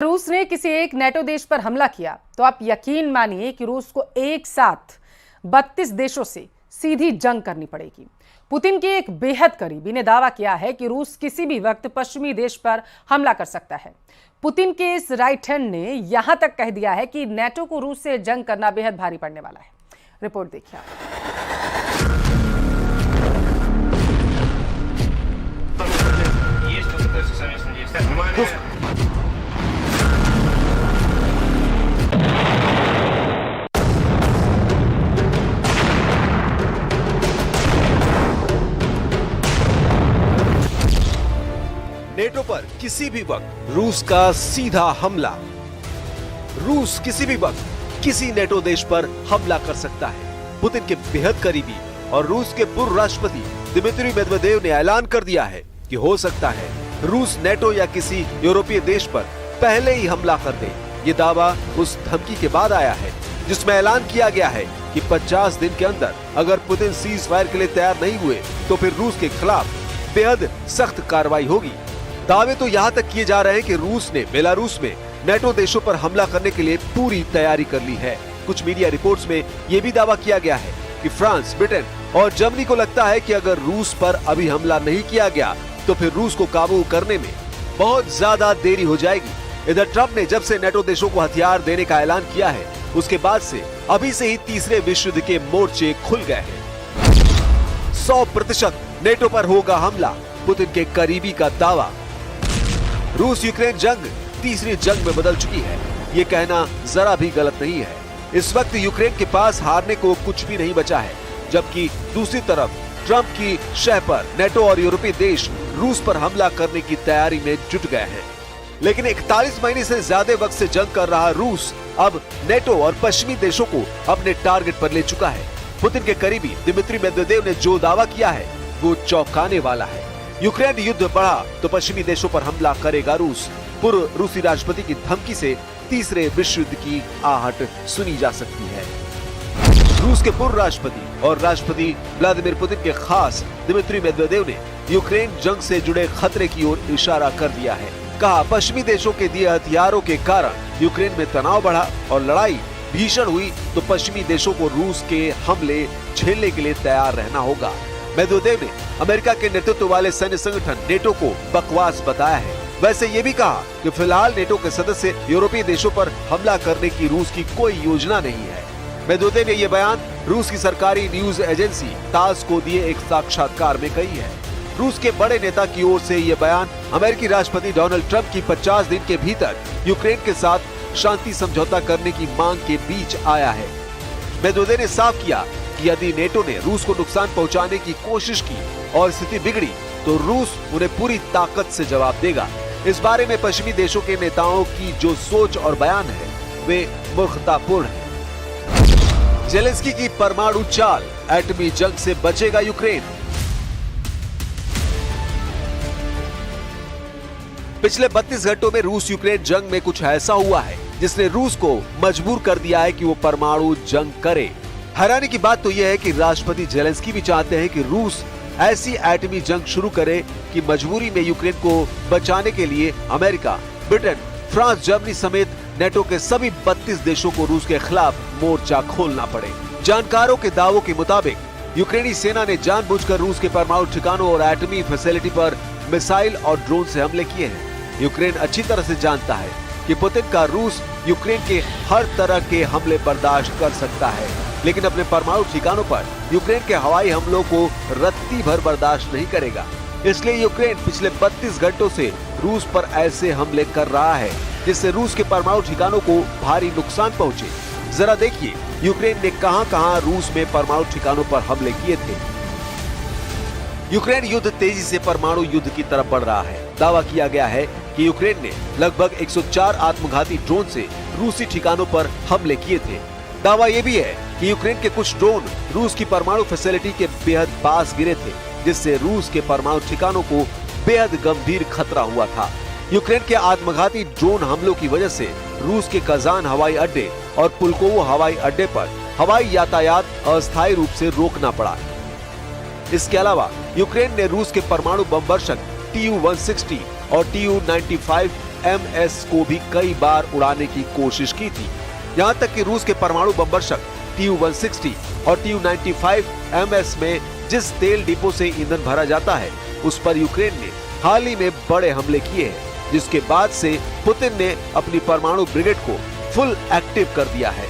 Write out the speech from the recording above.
रूस ने किसी एक नेटो देश पर हमला किया तो आप यकीन मानिए कि रूस को एक साथ 32 देशों से सीधी जंग करनी पड़ेगी। पुतिन के एक बेहद करीबी ने दावा किया है कि रूस किसी भी वक्त पश्चिमी देश पर हमला कर सकता है। पुतिन के इस राइट हैंड ने यहां तक कह दिया है कि नेटो को रूस से जंग करना बेहद भारी पड़ने वाला है। रिपोर्ट देखिए आप। नेटो पर किसी भी वक्त रूस का सीधा हमला। रूस किसी भी वक्त किसी नेटो देश पर हमला कर सकता है। पुतिन के बेहद करीबी और रूस के पूर्व राष्ट्रपति दिमित्री मेदवेदेव ने ऐलान कर दिया है कि हो सकता है रूस नेटो या किसी यूरोपीय देश पर पहले ही हमला कर दे। ये दावा उस धमकी के बाद आया है जिसमें ऐलान किया गया है कि 50 दिन के अंदर अगर पुतिन सीज फायर के लिए तैयार नहीं हुए तो फिर रूस के खिलाफ बेहद सख्त कार्रवाई होगी। दावे तो यहाँ तक किए जा रहे हैं कि रूस ने बेलारूस में नेटो देशों पर हमला करने के लिए पूरी तैयारी कर ली है। कुछ मीडिया रिपोर्ट्स में यह भी दावा किया गया है कि फ्रांस, ब्रिटेन और जर्मनी को लगता है कि अगर रूस पर अभी हमला नहीं किया गया तो फिर रूस को काबू करने में बहुत ज्यादा देरी हो जाएगी। इधर ट्रंप ने जब से नेटो देशों को हथियार देने का ऐलान किया है उसके बाद से अभी से ही तीसरे विश्व युद्ध के मोर्चे खुल गए हैं। 100% नेटो पर होगा हमला, पुतिन के करीबी का दावा। रूस यूक्रेन जंग तीसरी जंग में बदल चुकी है, ये कहना जरा भी गलत नहीं है। इस वक्त यूक्रेन के पास हारने को कुछ भी नहीं बचा है, जबकि दूसरी तरफ ट्रंप की शह पर नेटो और यूरोपीय देश रूस पर हमला करने की तैयारी में जुट गए हैं। लेकिन 41 महीने से ज्यादा वक्त से जंग कर रहा रूस अब नेटो और पश्चिमी देशों को अपने टारगेट पर ले चुका है। पुतिन के करीबी दिमित्री मेदवेदेव ने जो दावा किया है वो चौंकाने वाला है। यूक्रेन युद्ध बढ़ा तो पश्चिमी देशों पर हमला करेगा रूस। पूर्व रूसी राष्ट्रपति की धमकी से तीसरे विश्व युद्ध की आहट सुनी जा सकती है। रूस के पूर्व राष्ट्रपति और राष्ट्रपति व्लादिमीर पुतिन के खास दिमित्री मेदवेदेव ने यूक्रेन जंग से जुड़े खतरे की ओर इशारा कर दिया है। कहा, पश्चिमी देशों के दिए हथियारों के कारण यूक्रेन में तनाव बढ़ा और लड़ाई भीषण हुई तो पश्चिमी देशों को रूस के हमले झेलने के लिए तैयार रहना होगा। मेदवेदेव ने अमेरिका के नेतृत्व वाले सैन्य संगठन नेटो को बकवास बताया है। वैसे ये भी कहा कि फिलहाल नेटो के सदस्य यूरोपीय देशों पर हमला करने की रूस की कोई योजना नहीं है। मेदवेदेव ने यह बयान रूस की सरकारी न्यूज एजेंसी तास को दिए एक साक्षात्कार में कही है। रूस के बड़े नेता की ओर से यह बयान अमेरिकी राष्ट्रपति डोनाल्ड ट्रंप की 50 दिन के भीतर यूक्रेन के साथ शांति समझौता करने की मांग के बीच आया है। मेदवेदेव ने साफ किया कि यदि नेटो ने रूस को नुकसान पहुंचाने की कोशिश की और स्थिति बिगड़ी तो रूस उन्हें पूरी ताकत से जवाब देगा। इस बारे में पश्चिमी देशों के नेताओं की जो सोच और बयान है वे मूर्खतापूर्ण है। जेलेंस्की की परमाणु चाल, एटमी जंग से बचेगा यूक्रेन। पिछले 32 घंटों में रूस यूक्रेन जंग में कुछ ऐसा हुआ है जिसने रूस को मजबूर कर दिया है कि वो परमाणु जंग करे। हैरानी की बात तो यह है कि राष्ट्रपति जेलेंस्की भी चाहते हैं कि रूस ऐसी एटमी जंग शुरू करे कि मजबूरी में यूक्रेन को बचाने के लिए अमेरिका, ब्रिटेन, फ्रांस, जर्मनी समेत नेटो के सभी 32 देशों को रूस के खिलाफ मोर्चा खोलना पड़े। जानकारों के दावों के मुताबिक यूक्रेनी सेना ने जानबूझकर रूस के परमाणु ठिकानों और एटमी फैसिलिटी पर मिसाइल और ड्रोन से हमले किए हैं। यूक्रेन अच्छी तरह से जानता है कि पुतिन का रूस यूक्रेन के हर तरह के हमले बर्दाश्त कर सकता है, लेकिन अपने परमाणु ठिकानों पर यूक्रेन के हवाई हमलों को रत्ती भर बर्दाश्त नहीं करेगा। इसलिए यूक्रेन पिछले 32 घंटों से रूस पर ऐसे हमले कर रहा है जिससे रूस के परमाणु ठिकानों को भारी नुकसान पहुंचे। जरा देखिए यूक्रेन ने कहां-कहां रूस में परमाणु ठिकानों पर हमले किए थे। यूक्रेन युद्ध तेजी से परमाणु युद्ध की तरफ बढ़ रहा है। दावा किया गया है कि यूक्रेन ने लगभग 104 आत्मघाती ड्रोन से रूसी ठिकानों पर हमले किए थे। दावा यह भी है कि यूक्रेन के कुछ ड्रोन रूस की परमाणु फैसिलिटी के बेहद पास गिरे थे, जिससे रूस के परमाणु ठिकानों को बेहद गंभीर खतरा हुआ था। यूक्रेन के आत्मघाती ड्रोन हमलों की वजह से रूस के कजान हवाई अड्डे और पुल्कोवो हवाई अड्डे पर हवाई यातायात अस्थायी रूप से रोकना पड़ा। इसके अलावा यूक्रेन ने रूस के परमाणु बम वर्षक TU-160 और TU-95 MS को भी कई बार उड़ाने की कोशिश की थी। यहाँ तक कि रूस के परमाणु बमवर्षक Tu-160 और Tu-95 MS में जिस तेल डिपो से ईंधन भरा जाता है, उस पर यूक्रेन ने हाल ही में बड़े हमले किए हैं, जिसके बाद से पुतिन ने अपनी परमाणु ब्रिगेड को फुल एक्टिव कर दिया है।